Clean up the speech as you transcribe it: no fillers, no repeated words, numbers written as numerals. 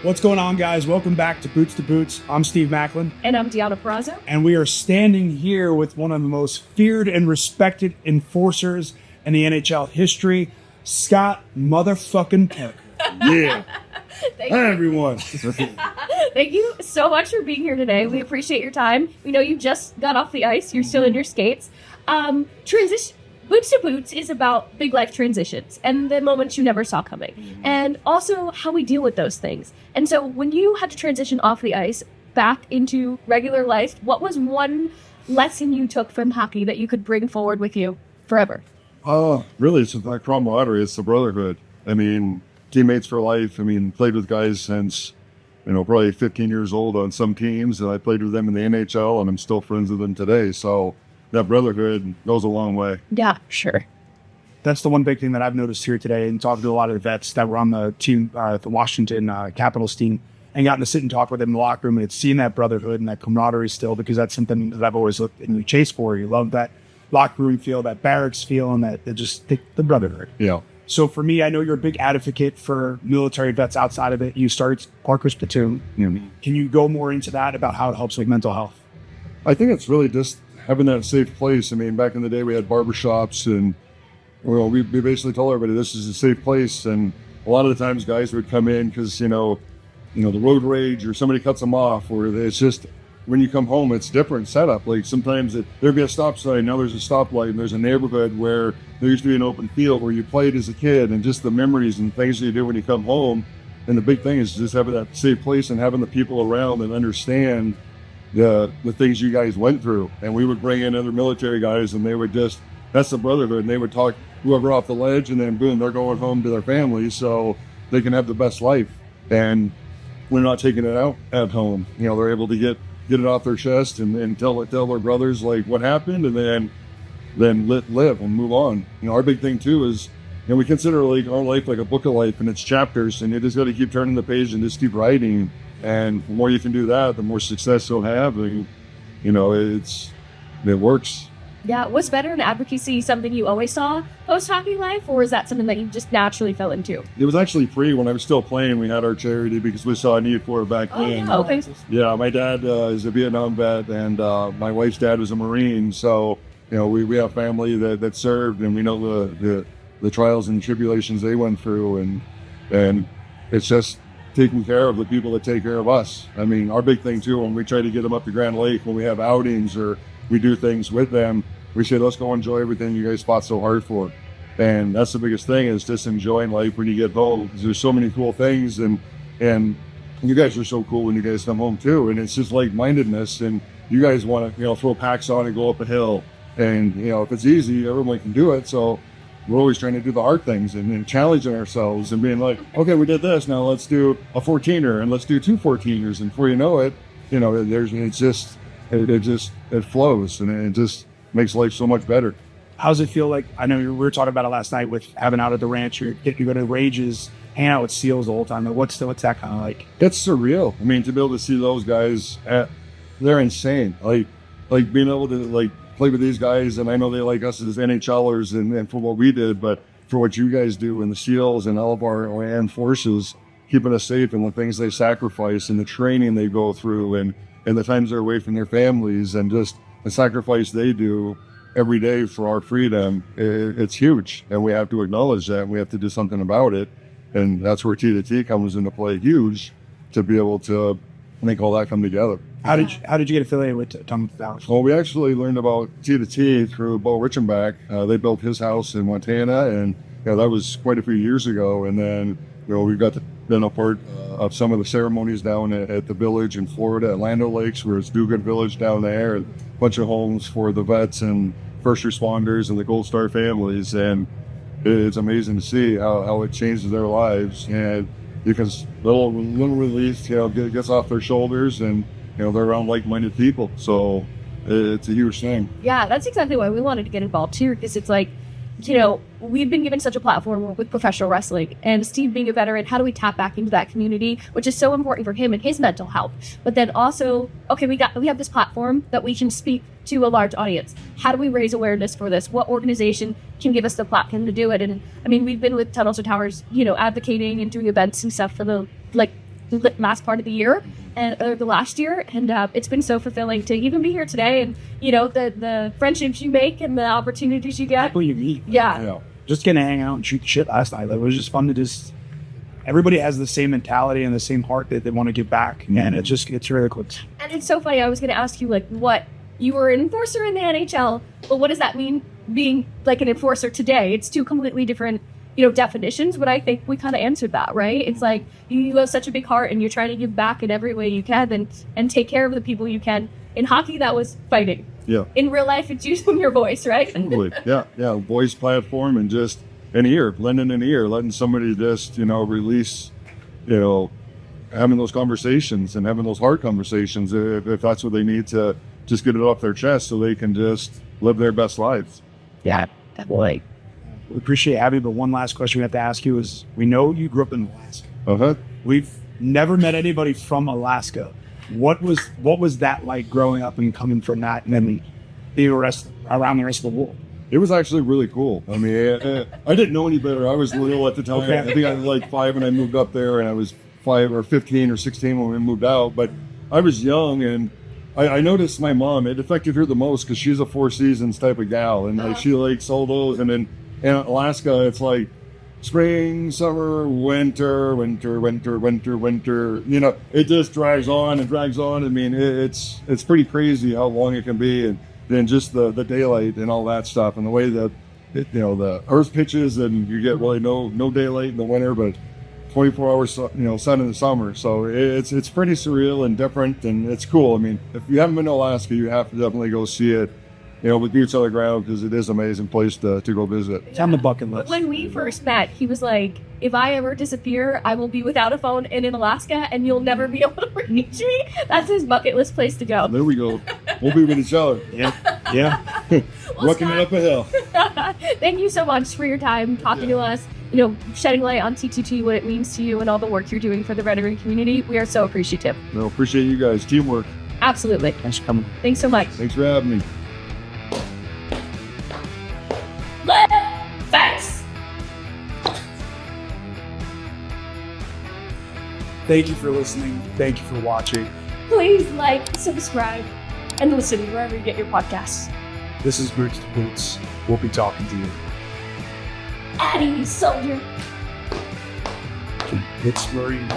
What's going on, guys? Welcome back to Boots. I'm Steve Macklin. And I'm Deonna Peraza. And we are standing here with one of the most feared and respected enforcers in the NHL history, Scott motherfucking Parker. Yeah. Hi, everyone. Thank you so much for being here today. We appreciate your time. We know you just got off the ice. You're still in your skates. Transition. Boots to Boots is about big life transitions and the moments you never saw coming, and also how we deal with those things. And so when you had to transition off the ice back into regular life, what was one lesson you took from hockey that you could bring forward with you forever? Really, it's like camaraderie. It's the brotherhood. I mean, teammates for life. I mean, played with guys since, probably 15 years old on some teams, and I played with them in the NHL, and I'm still friends with them today. So that brotherhood goes a long way. Yeah, sure. That's the one big thing that I've noticed here today, and talking to a lot of the vets that were on the team, the Washington Capitals team, and gotten to sit and talk with them in the locker room, and it's seeing that brotherhood and that camaraderie still, because that's something that I've always looked and you chase for. You love that locker room feel, that barracks feel, and that the brotherhood. Yeah. So for me, I know you're a big advocate for military vets outside of it. You started Parker's Platoon. Mm-hmm. Can you go more into that about how it helps with mental health? I think it's really just having that safe place. I mean, back in the day, we had barbershops, and we basically told everybody this is a safe place. And a lot of the times, guys would come in because the road rage or somebody cuts them off, or it's just when you come home, it's different setup. Like sometimes there'd be a stop sign, now there's a stoplight, and there's a neighborhood where there used to be an open field where you played as a kid, and just the memories and things that you do when you come home. And the big thing is just having that safe place and having the people around that understand the things you guys went through. And we would bring in other military guys, and they would that's the brotherhood, and they would talk whoever off the ledge, and then boom, they're going home to their families so they can have the best life. And we're not taking it out at home. They're able to get it off their chest and tell their brothers like what happened, and then live and move on. Our big thing too is we consider like our life like a book of life, and it's chapters, and you just got to keep turning the page and just keep writing. And the more you can do that, the more success you'll have. And, it works. Yeah. Was veteran advocacy something you always saw post-hockey life, or is that something that you just naturally fell into? It was actually free when I was still playing. We had our charity because we saw a need for it back then. Yeah, okay. Yeah, my dad is a Vietnam vet, and my wife's dad was a Marine. So, we have family that served, and we know the trials and tribulations they went through. And it's just taking care of the people that take care of us. I mean, our big thing too, when we try to get them up to Grand Lake, when we have outings or we do things with them, we say, let's go enjoy everything you guys fought so hard for. And that's the biggest thing, is just enjoying life when you get home, because there's so many cool things, and you guys are so cool when you guys come home too. And it's just like-mindedness, and you guys want to, throw packs on and go up a hill. And, if it's easy, everyone can do it. So we're always trying to do the hard things and challenging ourselves and being like, okay, we did this, now let's do a 14er and let's do two 14ers. And before you know it, it flows, and it just makes life so much better. How's it feel like? I know we were talking about it last night with having out at the ranch. You go to Rages, hang out with SEALs the whole time. What's that kind of like? It's surreal. I mean, to be able to see those guys, they're insane. Like being able to play with these guys, and I know they like us as NHLers and for what we did, but for what you guys do and the SEALs and all of our armed forces, keeping us safe, and the things they sacrifice and the training they go through, and the times they're away from their families, and just the sacrifice they do every day for our freedom, it's huge. And we have to acknowledge that, and we have to do something about it. And that's where T2T comes into play huge, to be able to make all that come together. How did you get affiliated with Towers? Well, we actually learned about T2T through Bo Richenbach. They built his house in Montana, and that was quite a few years ago. And then we got to been a part of some of the ceremonies down at the village in Florida, at Land O'Lakes, where it's Do Good Village down there, and a bunch of homes for the vets and first responders and the Gold Star families. And it's amazing to see how it changes their lives. And because little relief, gets off their shoulders, and they're around like-minded people. So it's a huge thing. Yeah, that's exactly why we wanted to get involved too, because it's like, we've been given such a platform with professional wrestling, and Steve being a veteran, how do we tap back into that community, which is so important for him and his mental health? But then also, okay, we have this platform that we can speak to a large audience. How do we raise awareness for this? What organization can give us the platform to do it? And I mean, we've been with Tunnels to Towers, advocating and doing events and stuff for the the last part of the year or the last year, and it's been so fulfilling to even be here today, and the friendships you make and the opportunities you get. People you meet. Yeah. Just getting to hang out and shoot the shit last night. It was just fun to everybody has the same mentality and the same heart that they want to give back, and it's really cool. And it's so funny. I was going to ask you, like, what you were an enforcer in the NHL, but what does that mean being like an enforcer today? It's two completely different, definitions, but I think we kind of answered that, right? It's like you have such a big heart and you're trying to give back in every way you can and take care of the people you can. In hockey, that was fighting. Yeah. In real life, it's using your voice, right? Totally. Yeah. Voice platform and just an ear, lending an ear, letting somebody just, release, having those conversations and having those hard conversations if that's what they need to just get it off their chest so they can just live their best lives. Yeah, definitely. We appreciate having you, but one last question we have to ask you is, we know you grew up in Alaska. Uh-huh. We've never met anybody from Alaska. What was that like growing up and coming from that and then around the rest of the world? It was actually really cool. I mean, I didn't know any better. I was little at the time. Okay. I think I was like 5 when I moved up there, and I was 5 or 15 or 16 when we moved out. But I was young, and I noticed my mom, it affected her the most because she's a Four Seasons type of gal, and like she likes all those. And then in Alaska, it's like spring, summer, winter. It just drags on and drags on. I mean, it's pretty crazy how long it can be, and then just the daylight and all that stuff, and the way that the earth pitches, and you get really no daylight in the winter, but 24 hours sun in the summer. So it's pretty surreal and different, and it's cool. I mean, if you haven't been to Alaska, you have to definitely go see it, with boots on the ground, because it is an amazing place to go visit. It's on the bucket list. When we first met, he was like, if I ever disappear, I will be without a phone and in Alaska, and you'll never be able to reach me. That's his bucket list place to go. There we go. We'll be with each other. Yeah. Rocking it up a hill. Thank you so much for your time talking to us, shedding light on T2T, what it means to you, and all the work you're doing for the veteran community. We are so appreciative. No, appreciate you guys. Teamwork. Absolutely. Thanks for coming. Thanks so much. Thanks for having me. Thanks. Thank you for listening. Thank you for watching. Please like, subscribe, and listen wherever you get your podcasts. This is Boots to Boots. We'll be talking to you. At ease, soldier. It's Marine.